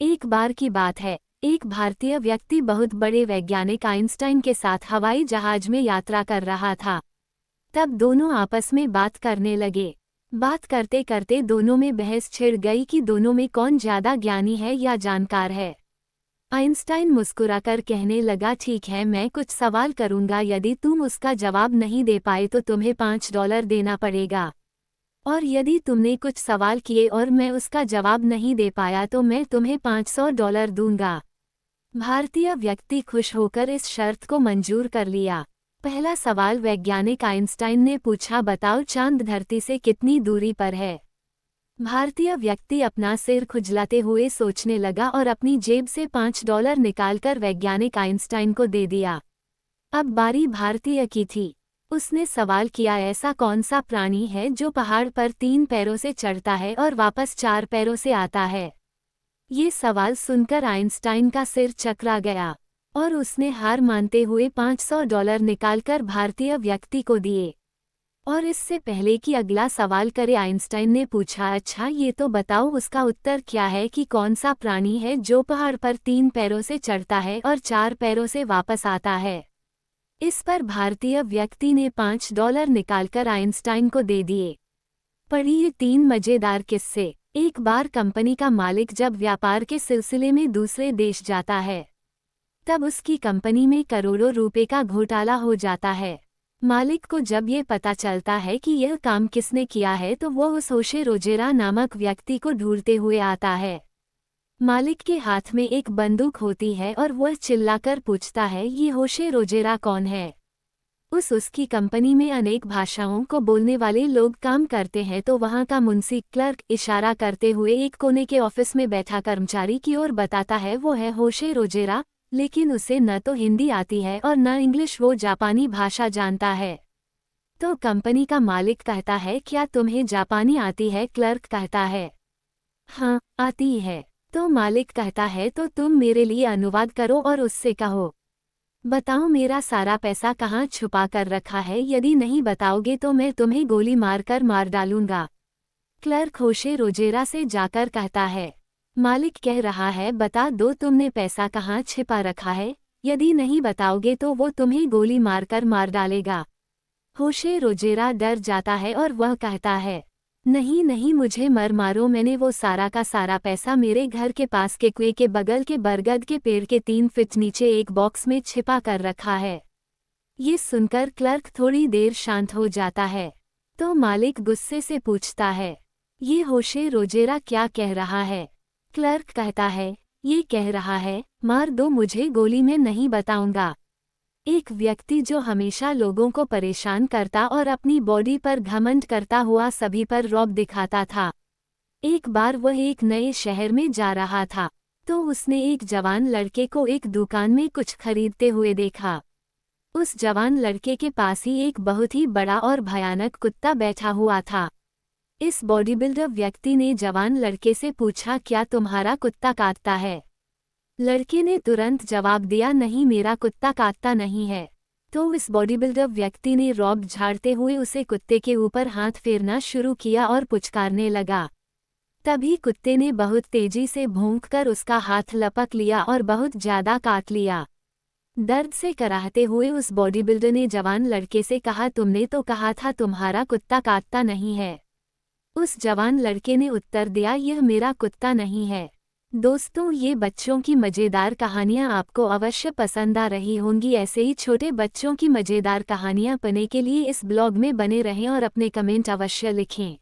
एक बार की बात है, एक भारतीय व्यक्ति बहुत बड़े वैज्ञानिक आइंस्टाइन के साथ हवाई जहाज में यात्रा कर रहा था। तब दोनों आपस में बात करने लगे। बात करते करते दोनों में बहस छिड़ गई कि दोनों में कौन ज्यादा ज्ञानी है या जानकार है। आइंस्टाइन मुस्कुराकर कहने लगा, ठीक है, मैं कुछ सवाल करूंगा, यदि तुम उसका जवाब नहीं दे पाए तो तुम्हें $5 देना पड़ेगा, और यदि तुमने कुछ सवाल किए और मैं उसका जवाब नहीं दे पाया तो मैं तुम्हें $500 दूंगा। भारतीय व्यक्ति खुश होकर इस शर्त को मंजूर कर लिया। पहला सवाल वैज्ञानिक आइंस्टाइन ने पूछा, बताओ चांद धरती से कितनी दूरी पर है। भारतीय व्यक्ति अपना सिर खुजलाते हुए सोचने लगा और अपनी जेब से $5 निकालकर वैज्ञानिक आइंस्टाइन को दे दिया। अब बारी भारतीय की थी। उसने सवाल किया, ऐसा कौन सा प्राणी है जो पहाड़ पर 3 पैरों से चढ़ता है और वापस 4 पैरों से आता है। ये सवाल सुनकर आइंस्टाइन का सिर चकरा गया और उसने हार मानते हुए $500 निकालकर भारतीय व्यक्ति को दिए। और इससे पहले कि अगला सवाल करे, आइंस्टाइन ने पूछा, अच्छा ये तो बताओ उसका उत्तर क्या है कि कौन सा प्राणी है जो पहाड़ पर 3 पैरों से चढ़ता है और 4 पैरों से वापस आता है। इस पर भारतीय व्यक्ति ने $5 निकालकर आइंस्टाइन को दे दिए। पढ़िए 3 मजेदार किस्से। एक बार कंपनी का मालिक जब व्यापार के सिलसिले में दूसरे देश जाता है, तब उसकी कंपनी में करोड़ों रुपए का घोटाला हो जाता है। मालिक को जब ये पता चलता है कि यह काम किसने किया है तो वो उस होशे रोजेरा नामक व्यक्ति को ढूंढते हुए आता है। मालिक के हाथ में एक बंदूक होती है और वह चिल्लाकर पूछता है, ये होशे रोजेरा कौन है। उसकी कंपनी में अनेक भाषाओं को बोलने वाले लोग काम करते हैं, तो वहाँ का मुंशी क्लर्क इशारा करते हुए एक कोने के ऑफिस में बैठा कर्मचारी की ओर बताता है, वो है होशे रोजेरा, लेकिन उसे न तो हिंदी आती है और न इंग्लिश, वो जापानी भाषा जानता है। तो कंपनी का मालिक कहता है, क्या तुम्हें जापानी आती है। क्लर्क कहता है, हाँ आती है। तो मालिक कहता है, तो तुम मेरे लिए अनुवाद करो और उससे कहो, बताओ मेरा सारा पैसा कहाँ छुपा कर रखा है, यदि नहीं बताओगे तो मैं तुम्हें गोली मारकर मार डालूंगा। क्लर्क होशे रोजेरा से जाकर कहता है, मालिक कह रहा है, बता दो तुमने पैसा कहाँ छिपा रखा है, यदि नहीं बताओगे तो वो तुम्हें गोली मारकर मार डालेगा। होशे रोजेरा डर जाता है और वह कहता है, नहीं नहीं, मुझे मर मारो, मैंने वो सारा का सारा पैसा मेरे घर के पास के कुएं के बगल के बरगद के पेड़ के 3 फीट नीचे एक बॉक्स में छिपा कर रखा है। ये सुनकर क्लर्क थोड़ी देर शांत हो जाता है। तो मालिक गुस्से से पूछता है, ये होशे रोजेरा क्या कह रहा है। क्लर्क कहता है, ये कह रहा है, मार दो मुझे, गोली में नहीं बताऊंगा। एक व्यक्ति जो हमेशा लोगों को परेशान करता और अपनी बॉडी पर घमंड करता हुआ सभी पर रौब दिखाता था। एक बार वह एक नए शहर में जा रहा था, तो उसने एक जवान लड़के को एक दुकान में कुछ खरीदते हुए देखा। उस जवान लड़के के पास ही एक बहुत ही बड़ा और भयानक कुत्ता बैठा हुआ था। इस बॉडी बिल्डर व्यक्ति ने जवान लड़के से पूछा, क्या तुम्हारा कुत्ता काटता है। लड़के ने तुरंत जवाब दिया, नहीं मेरा कुत्ता काटता नहीं है। तो इस बॉडी बिल्डर व्यक्ति ने रौब झाड़ते हुए उसे कुत्ते के ऊपर हाथ फेरना शुरू किया और पुचकारने लगा। तभी कुत्ते ने बहुत तेजी से भौंककर उसका हाथ लपक लिया और बहुत ज्यादा काट लिया। दर्द से कराहते हुए उस बॉडी बिल्डर ने जवान लड़के से कहा, तुमने तो कहा था तुम्हारा कुत्ता काटता नहीं है। उस जवान लड़के ने उत्तर दिया, यह मेरा कुत्ता नहीं है। दोस्तों, ये बच्चों की मज़ेदार कहानियाँ आपको अवश्य पसंद आ रही होंगी। ऐसे ही छोटे बच्चों की मज़ेदार कहानियाँ पाने के लिए इस ब्लॉग में बने रहें और अपने कमेंट अवश्य लिखें।